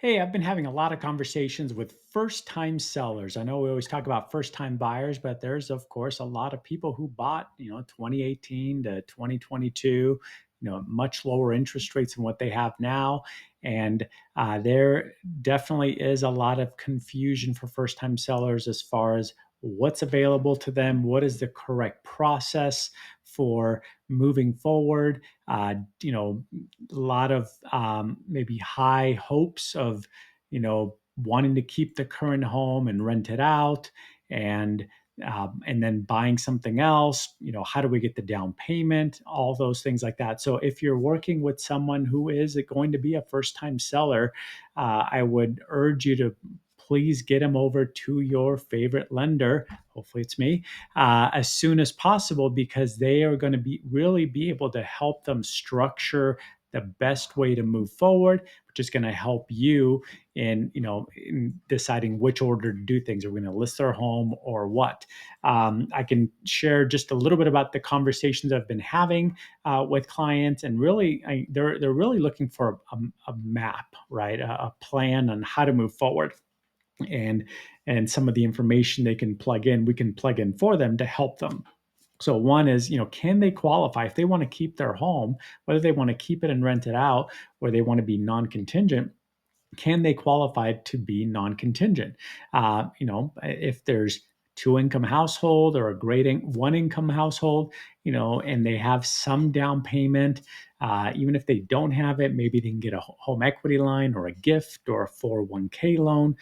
Hey, I've been having a lot of conversations with first time sellers. I know we always talk about first time buyers, but there's, of course, a lot of people who bought, 2018 to 2022, much lower interest rates than what they have now. And there definitely is a lot of confusion for first time sellers as far as what's available to them, what is the correct process for moving forward. A lot of maybe high hopes of, wanting to keep the current home and rent it out, and then buying something else. How do we get the down payment? All those things like that. So if you're working with someone who is going to be a first time seller, I would urge you to please get them over to your favorite lender. Hopefully, it's me as soon as possible, because they are going to be able to help them structure the best way to move forward, which is going to help you in deciding which order to do things. Are we going to list our home or what? I can share just a little bit about the conversations I've been having with clients, and really, they're really looking for a map, right? A plan on how to move forward, and some of the information they can plug in, we can plug in for them to help them. So one is, can they qualify if they want to keep their home, whether they want to keep it and rent it out or they want to be non-contingent? Can they qualify to be non-contingent? If there's two income household or a one income household, and they have some down payment, even if they don't have it, maybe they can get a home equity line or a gift or a 401k loan.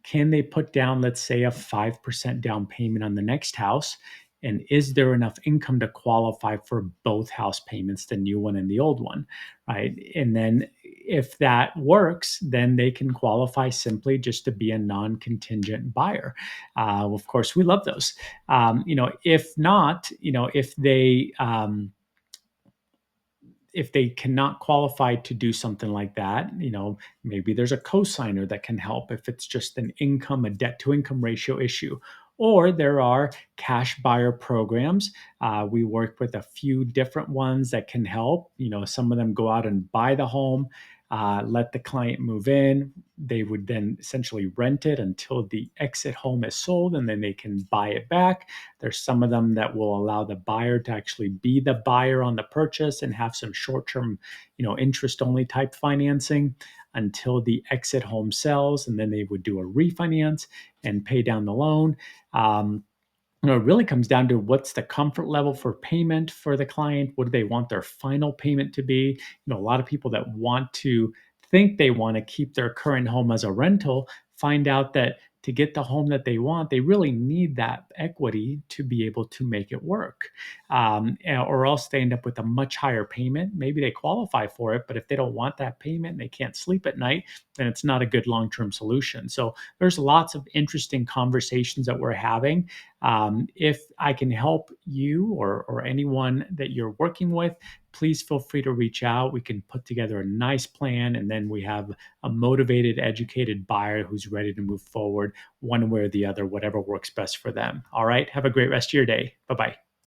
Can they put down, let's say, a 5% down payment on the next house? And is there enough income to qualify for both house payments, the new one and the old one, right? And then if that works, then they can qualify simply just to be a non-contingent buyer. Of course, we love those. If not, if they cannot qualify to do something like that, maybe there's a cosigner that can help if it's just a debt to income ratio issue. Or there are cash buyer programs. We work with a few different ones that can help. Some of them go out and buy the home, let the client move in. They would then essentially rent it until the exit home is sold, and then they can buy it back. There's some of them that will allow the buyer to actually be the buyer on the purchase and have some short-term, interest-only type financing until the exit home sells, and then they would do a refinance and pay down the loan. It really comes down to what's the comfort level for payment for the client. What do they want their final payment to be? A lot of people that think they want to keep their current home as a rental find out that to get the home that they want, they really need that equity to be able to make it work. Or else they end up with a much higher payment. Maybe they qualify for it, but if they don't want that payment and they can't sleep at night, then it's not a good long-term solution. So there's lots of interesting conversations that we're having. If I can help you or anyone that you're working with, please feel free to reach out. We can put together a nice plan, and then we have a motivated, educated buyer who's ready to move forward one way or the other, whatever works best for them. All right. Have a great rest of your day. Bye bye.